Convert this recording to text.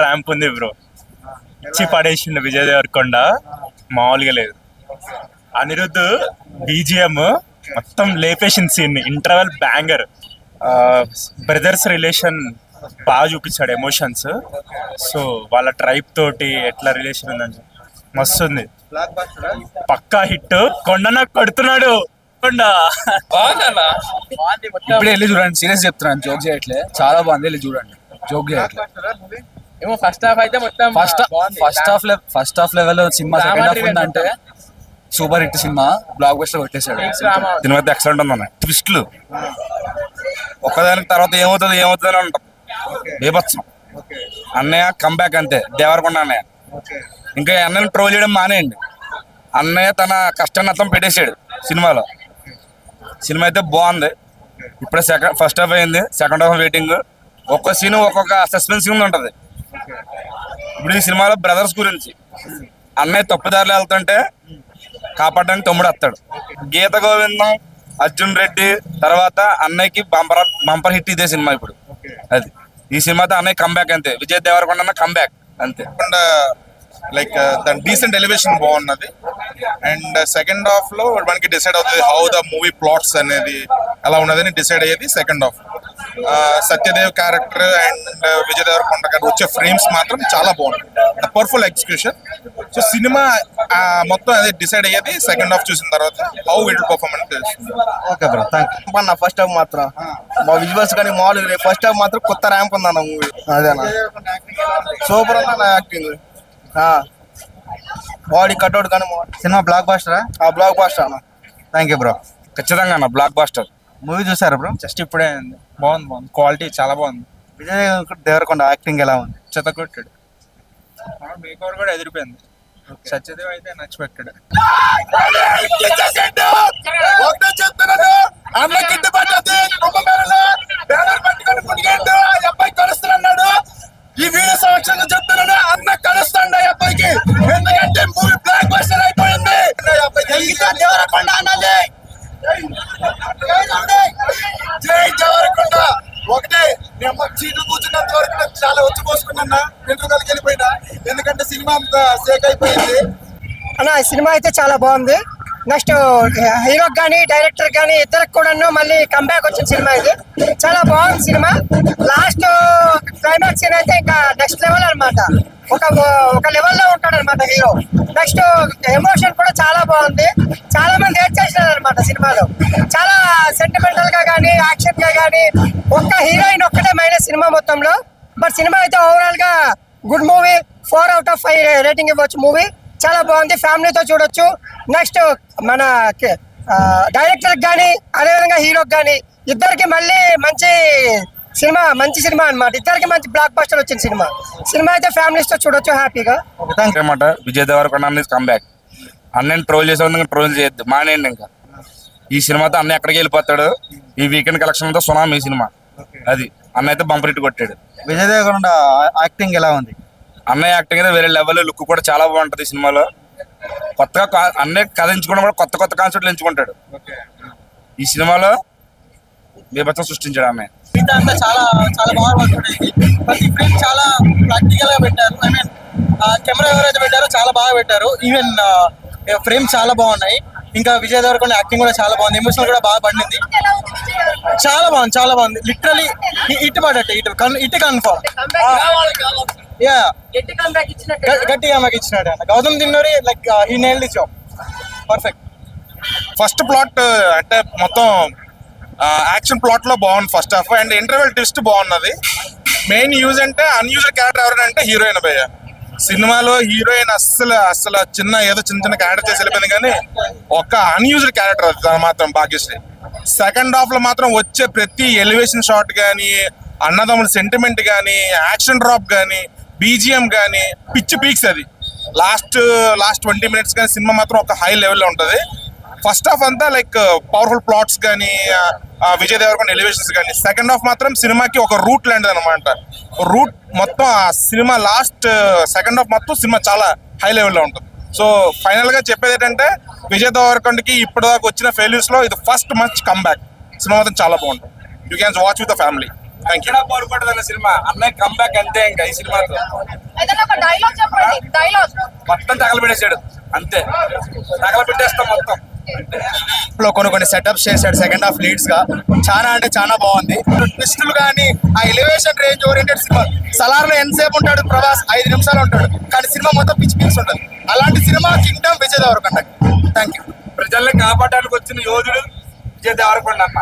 Ramp ఉంది bro, ఇచ్చి పడేసిండు విజయ్ దేవరకొండ, మామూలుగా లేదు. అనిరుద్ధ్ బీజిఎం మొత్తం లేపేసిన scene, interval banger. Brothers relation బాగా చూపించాడు, ఎమోషన్స్. సో వాళ్ళ ట్రైబ్ తోటి ఎట్లా రిలేషన్ ఉందని మస్తు ఉంది, పక్కా హిట్. కొండన కొడుతున్నాడు కొండ. ఇప్పుడు వెళ్ళి చూడండి, సీరియస్ చెప్తున్నాను, జోక్ చేయట్లే, చాలా బాగుంది, వెళ్ళి చూడండి, జోక్ చేయట్లే. ఏమో ఫస్ట్ హాఫ్ అయితే మొత్తం ఫస్ట్ హాఫ్ లెవెల్ సినిమా, సెకండ్ హాఫ్ ఉందంటే సూపర్ హిట్ సినిమా, బ్లాక్ బస్టర్ కొట్టేశాడు. దీని మధ్య ఎక్సలెంట్ ఉందన్న, ట్విస్ట్లు ఒక్కదానికి తర్వాత ఏమవుతుంది అని ఉంటాం, బీభత్సం. అన్నయ్య కంబ్యాక్ అంతే, దేవరకొండ అన్నయ్య. ఇంకా అన్నయ్యని ట్రోల్ చేయడం మానేయండి, అన్నయ్య తన కష్టాన్ని అర్థం పెట్టేశాడు సినిమాలో. సినిమా అయితే బాగుంది. ఇప్పుడే ఫస్ట్ హాఫ్ అయింది, సెకండ్ హాఫ్ వెయిటింగ్. ఒక్కొక్క సీన్ ఒక్కొక్క సస్పెన్సింగ్ ఉంటుంది. ఇప్పుడు ఈ సినిమాలో బ్రదర్స్ గురించి, అన్నయ్య తప్పుదారులు వెళ్తుంటే కాపాడడానికి తమ్ముడు వస్తాడు. గీత గోవిందం, అర్జున్ రెడ్డి తర్వాత అన్నయ్యకి బంపర్ హిట్ ఇదే సినిమా. ఇప్పుడు అది ఈ సినిమాతో అన్నయ్య కంబ్యాక్ అంతే, విజయ్ దేవరకొండ కంబ్యాక్ అంతే. లైక్ దాని డీసెంట్ ఎలివేషన్ బాగున్నది. అండ్ సెకండ్ హాఫ్ లో మనకి డిసైడ్ అవుతుంది హౌ ద మూవీ ప్లాట్స్ అనేది ఎలా ఉన్నదని డిసైడ్ అయ్యేది second half. Satyadev character and Vijay Deverakonda garu వచ్చే ఫ్రేమ్స్ మాత్రం చాలా బాగుంది, పవర్ఫుల్ ఎగ్జిక్యూషన్. సో సినిమా మొత్తం అదే డిసైడ్ అయ్యేది సెకండ్ హాఫ్ చూసిన తర్వాత, హౌ ఇట్ పర్ఫార్మెన్స్ తెలుస్తుంది. ఓకే బ్రో, థ్యాంక్ యూ అన్న. ఫస్ట్ హాఫ్ మాత్రం మా విజువల్స్ కానీ మామూలుగా, ఫస్ట్ హాఫ్ మాత్రం కొత్త ర్యాంప్ ఉందన్న మూవీ. అదేనా సూపర్ అన్న నా యాక్టింగ్, బాడీ కట్అవుట్ కానీ సినిమా బ్లాక్ బాస్టరా? బ్లాక్ బాస్టర్ అన్న. Thank you bro. ఖచ్చితంగా అన్న బ్లాక్ బాస్టర్. మూవీ చూసారా బ్రో? జస్ట్ ఇప్పుడే బాగుంది, క్వాలిటీ చాలా బాగుంది. విజయ్ దేవరకొండ యాక్టింగ్ ఎలా ఉంది? చెత్త కొట్టాడు, మేక్ ఓవర్ కూడా ఎదిరిపోయింది. సత్యదేవ్ అయితే నచ్చిపెట్టాడు. ఈ వీడియో సంవత్సరంగా చెప్తున్నాను, అన్న కలుస్తాడు అబ్బాయికి, ఎందుకంటే మూవీ బ్లాక్ బస్టర్ అయిపోయింది. దేవరకొండ అన్నది జై దేవరకొండ. ఒకటే నేను సీట్లు కూర్చున్నంత వరకు నాకు చాలా వచ్చి పోసుకున్నా, వెంట్రుకలకి వెళ్ళిపోయినా, ఎందుకంటే సినిమా అంతా సేక్ అయిపోయింది అన్న. సినిమా అయితే చాలా బాగుంది. నెక్స్ట్ హీరోకి కానీ డైరెక్టర్ కానీ ఇద్దరికి కూడా మళ్ళీ కంబ్యాక్ వచ్చిన సినిమా ఇది. చాలా బాగుంది సినిమా. లాస్ట్ క్లైమాక్స్ సీన్ అయితే ఇంకా నెక్స్ట్ లెవెల్ అనమాట, ఒక లెవెల్లో ఉంటాడు అనమాట హీరో. నెక్స్ట్ ఎమోషన్ కూడా చాలా బాగుంది, చాలా మంది ఏడ్ చేసినారు అనమాట సినిమాలో. చాలా సెంటిమెంటల్ గా కానీ యాక్షన్ గా కానీ, ఒక్క హీరోయిన్ ఒక్కటే మైనస్ సినిమా మొత్తంలో. బట్ సినిమా అయితే ఓవరాల్ గా గుడ్ మూవీ, 4/5 రేటింగ్ ఇవ్వచ్చు. మూవీ చాలా బాగుంది, ఫ్యామిలీతో చూడొచ్చు. నెక్స్ట్ మన డైరెక్టర్ కానీ అదేవిధంగా హీరోకి కానీ ఇద్దరికి మళ్ళీ మంచి సినిమా అన్నమాట. ఇద్దరికి మంచి బ్లాక్ బస్టర్ వచ్చిన సినిమా అయితే ఫ్యామిలీస్ తో చూడొచ్చు హ్యాపీగా. అనమాట విజయ్ దేవరకొండ కంబ్యాక్. అన్నయ్య ట్రోల్ చేసే ట్రోల్ చేయొద్దు, మానేయండి. ఇంకా ఈ సినిమాతో అన్నయ్య ఎక్కడికి వెళ్ళిపోతాడు. ఈ వీకెండ్ కలెక్షన్ తో సునామీ సినిమా. అది అన్నయ్య అయితే బంపర్ హిట్ కొట్టాడు. విజయ్ దేవరకొండ యాక్టింగ్ ఎలా ఉంది? అన్నయ్య యాక్టింగ్ అయితే వేరే లెవెల్, లుక్ కూడా చాలా బాగుంటది సినిమాలో. కొత్తగా అన్నయ్య కథ ఎంచుకోవడం కూడా కొత్త కాన్సెప్ట్లు ఎంచుకుంటాడు. ఈ సినిమాలో బీభత్సం సృష్టించాడు అన్నయ్య. అంతా చాలా చాలా బాగా పడుతుంది. ప్రతి ఫ్రేమ్ చాలా ప్రాక్టికల్ గా పెట్టారు. ఐ మీన్ కెమెరా ఎవరైతే పెట్టారో చాలా బాగా పెట్టారు. ఈవెన్ ఫ్రేమ్ చాలా బాగున్నాయి. ఇంకా విజయ్ దేవరకొండ యాక్టింగ్ కూడా చాలా బాగుంది, ఎమోషనల్ కూడా బాగా పడింది. చాలా బాగుంది లిటరలీ ఇటు పడట్టు ఇటు కన్ఫర్మ్. గట్టిగా మాకు ఇచ్చినాడు అన్న Gautam Tinnanuri. Like he nailed the job, perfect. First plot అంటే మొత్తం యాక్షన్ ప్లాట్ లో బాగుంది first half. And interval twist బాగున్నది. మెయిన్ యూజ్ అంటే అన్యూజువల్ క్యారెక్టర్ ఎవరంటే హీరోయిన్ భయ్య. సినిమాలో హీరోయిన్ అస్సలు చిన్న క్యారెక్టర్ చేసి వెళ్ళిపోయింది, కానీ ఒక అన్యూజువల్ క్యారెక్టర్ అది మాత్రం భాగ్యశ్రీ. సెకండ్ హాఫ్ లో మాత్రం వచ్చే ప్రతి ఎలివేషన్ షాట్ కానీ, అన్నదమ్ముల సెంటిమెంట్ కానీ, యాక్షన్ డ్రాప్ కానీ, బీజిఎం కానీ పిచ్చి పీక్స్. అది లాస్ట్ 20 minutes కానీ సినిమా మాత్రం ఒక హై లెవెల్లో ఉంటుంది. ఫస్ట్ హాఫ్ అంతా లైక్ పవర్ఫుల్ ప్లాట్స్ కానీ విజయ్ దేవరకొండ ఎలివేషన్స్ కానీ, సెకండ్ హాఫ్ మాత్రం సినిమాకి ఒక రూట్ లాంటిది అనమాట. రూట్ మొత్తం ఆ సినిమా లాస్ట్ సెకండ్ హాఫ్ మొత్తం సినిమా చాలా హై లెవెల్లో ఉంటుంది. సో ఫైనల్ గా చెప్పేది ఏంటంటే విజయ్ దేవరకొండకి ఇప్పటిదాకా వచ్చిన ఫెయిల్యూర్స్ లో ఇది ఫస్ట్ మంచ్ కమ్బ్యాక్. సినిమా మాత్రం చాలా బాగుంటుంది. You can watch with the family. Thank you. బాగుపడుతుంది సినిమా, అన్నయ్య కమ్బ్యాక్ అంతే. ఇంకా ఈ సినిమాతో మొత్తం తగలబెట్టేశాడు అంతే, తగలబెట్టేస్తాం మొత్తం. కొన్ని సెటప్స్ చేశాడు సెకండ్ హాఫ్ లీడ్స్ గా. చాలా అంటే చాలా బాగుంది. ట్విస్టులు కానీ ఆ elevation range oriented cinema. Salaar లో ఎంతసేపు ఉంటాడు ప్రభాస్? 5 నిమిషాలు ఉంటాడు, కానీ సినిమా మొత్తం పిచ్చి పిచ్చి ఉంటుంది. అలాంటి cinema Kingdom Vijay Deverakonda. Thank you. ప్రజల్ని కాపాడడానికి వచ్చిన యోధుడు విజయ్ దేవరకొండ అన్న.